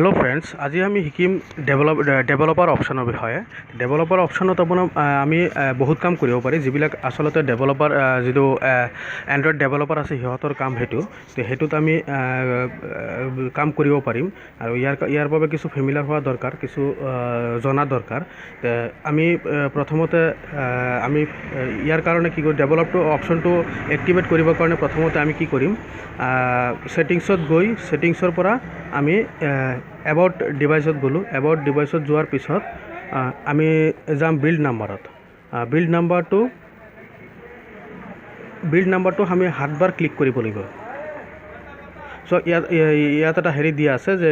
Hello' friends, আজি আমি শিকিম ডেভেলপাৰ অপশ্যনৰ বিষয়ে। ডেভেলপাৰ অপশ্যনত আপোনাৰ আমি বহুত কাম কৰিব পাৰি, যিবিলাক আচলতে ডেভেলপাৰ যিটো এণ্ড্ৰইড ডেভেলপাৰ আছে সিহঁতৰ কাম সেইটোত আমি কাম কৰিব পাৰিম। আৰু ইয়াৰ বাবে কিছু ফেমিলিয়াৰ হোৱা দৰকাৰ, কিছু জনা দৰকাৰ। আমি প্ৰথমতে আমি ইয়াৰ কাৰণে কি কৰিম, ডেভেলপটো অপশ্যনটো এক্টিভেট কৰিবৰ কাৰণে প্ৰথমতে আমি কি কৰিম, ছেটিংছত গৈ ছেটিংছৰ পৰা আমি এবাউট ডিভাইচত গ'লোঁ। এবাউট ডিভাইচত যোৱাৰ পিছত আমি যাম বিল্ড নাম্বাৰটো আমি 7 বাৰ ক্লিক কৰিব লাগিব। চ' ইয়াত এটা হেৰি দিয়া আছে যে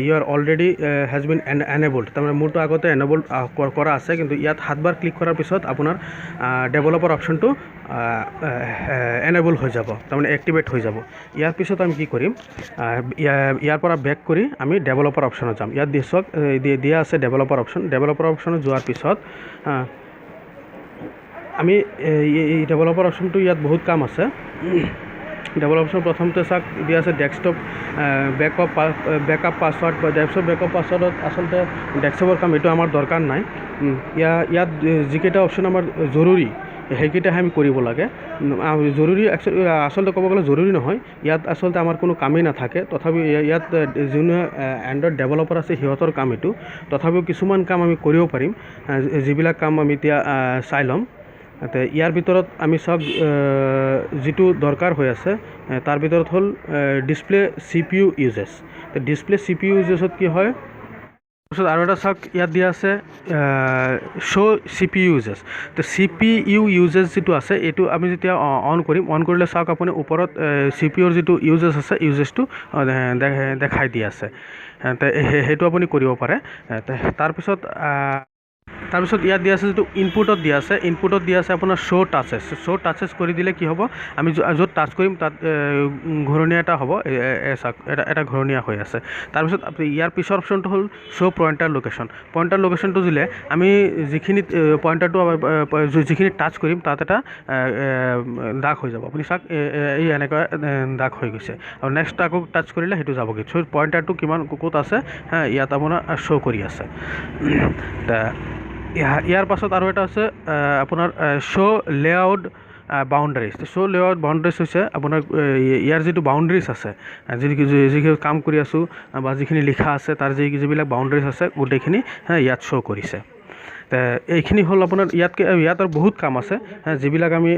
you are already has been enabled, তাৰমানে মোৰতো আগতে এনেবল্ড কৰা আছে, কিন্তু ইয়াত 7 বাৰ ক্লিক কৰাৰ পিছত আপোনাৰ ডেভেলপাৰ অপশ্যনটো এনেবল হৈ যাব, তাৰমানে এক্টিভেট হৈ যাব। ইয়াৰ পিছত আমি কি কৰিম, ইয়াৰ পৰা বেক কৰি আমি ডেভেলপাৰ অপশ্যনত যাম। ইয়াত দিয়া আছে ডেভেলপাৰ অপশ্যনত যোৱাৰ পিছত আমি এই ডেভেলপাৰ অপশ্যনটো ইয়াত বহুত কাম আছে। ডেভেলপাৰ অপশ্যন প্ৰথমতে চাওক দিয়া আছে desktop backup password. Desktop backup পাছৱাৰ্ডত আচলতে ডেস্কটপৰ কাম, এইটো আমাৰ দৰকাৰ নাই। ইয়াত যিকেইটা অপশ্যন আমাৰ জৰুৰী সেইকেইটাহে আমি কৰিব লাগে। জৰুৰী আচলতে ক'ব গ'লে জৰুৰী নহয়, ইয়াত আচলতে আমাৰ কোনো কামেই নাথাকে। তথাপিও ইয়াত যোনে এণ্ড্ৰইড ডেভেলপাৰ আছে সিহঁতৰ কাম এইটো। তথাপিও কিছুমান কাম আমি কৰিব পাৰিম, যিবিলাক কাম আমি এতিয়া চাই ল'ম। ইয়াৰ ভিতৰত আমি চাওক যিটো দৰকাৰ হৈ আছে তাৰ ভিতৰত হ'ল display CPU uses. Display CPU ইউজেছত কি হয়, তাৰপিছত আৰু এটা চাওক ইয়াত দিয়া আছে শ্ব' CPU ইউজেছ। তো CPU ইউজেছ যিটো আছে এইটো আমি যেতিয়া অন কৰিলে চাওক আপুনি ওপৰত CPUৰ যিটো ইউজেছ আছে ইউজেছটো দেখাই দি আছে। সেইটো আপুনি কৰিব পাৰে। তাৰপিছত ইয়াত দিয়া আছে যিটো ইনপুটত দিয়া আছে আপোনাৰ শ্ব' টাচেছ কৰি দিলে কি হ'ব, আমি য'ত টাচ কৰিম তাত ঘূৰণীয়া এটা হ'ব। চাওক এটা ঘূৰণীয়া হৈ আছে। তাৰপিছত ইয়াৰ পিছৰ অপশ্যনটো হ'ল শ্ব' পইণ্টাৰ লোকেশ্যনটো দিলে আমি যিখিনি যিখিনি টাচ কৰিম তাত এটা দাগ হৈ যাব। আপুনি চাওক এই এনেকুৱা দাগ হৈ গৈছে, আৰু নেক্সট আকৌ টাচ কৰিলে সেইটো যাবগৈ। চ' পইণ্টাৰটো ক'ত আছে ইয়াত আপোনাৰ শ্ব' কৰি আছে। ইয়াৰ পাছত আৰু এটা আছে আপোনাৰ শ্ব' লেআউট বাউণ্ডাৰীজ। হৈছে আপোনাৰ ইয়াৰ যিটো বাউণ্ডাৰীজ আছে, যিখিনি কাম কৰি আছোঁ বা যিখিনি লিখা আছে তাৰ যিবিলাক বাউণ্ডাৰীজ আছে গোটেইখিনি ইয়াত শ্ব' কৰিছে। এইখিনি হ'ল আপোনাৰ ইয়াত আৰু বহুত কাম আছে, যিবিলাক আমি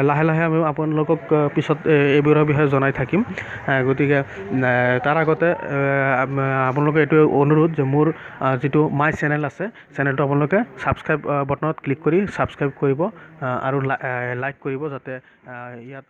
লাহে আমি আপোনালোকক পিছত এইবোৰৰ বিষয়ে জনাই থাকিম। গতিকে তাৰ আগতে আপোনালোকে এইটো অনুৰোধ যে মোৰ যিটো মাই চেনেল আছে, চেনেলটো আপোনালোকে ছাবস্ক্ৰাইব বটনত ক্লিক কৰি ছাবস্ক্ৰাইব কৰিব আৰু লাইক কৰিব, যাতে ইয়াৰ